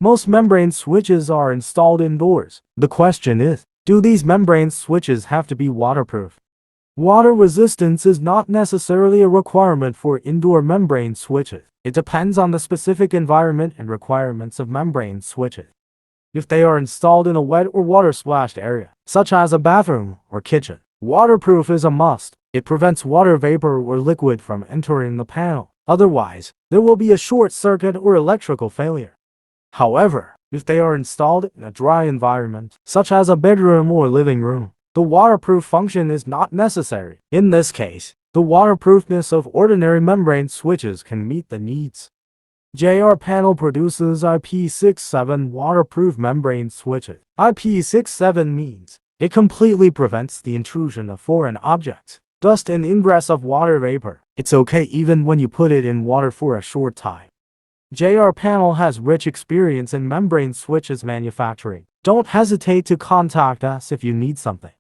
Most membrane switches are installed indoors. The question is, do these membrane switches have to be waterproof? Water resistance is not necessarily a requirement for indoor membrane switches. It depends on the specific environment and requirements of membrane switches. If they are installed in a wet or water-splashed area, such as a bathroom or kitchen, waterproof is a must. It prevents water vapor or liquid from entering the panel. Otherwise, there will be a short circuit or electrical failure. However, if they are installed in a dry environment, such as a bedroom or living room, the waterproof function is not necessary. In this case, the waterproofness of ordinary membrane switches can meet the needs. JRPanel produces IP67 waterproof membrane switches. IP67 means it completely prevents the intrusion of foreign objects, dust and ingress of water vapor. It's okay even when you put it in water for a short time. JRPanel has rich experience in membrane switches manufacturing. Don't hesitate to contact us if you need something.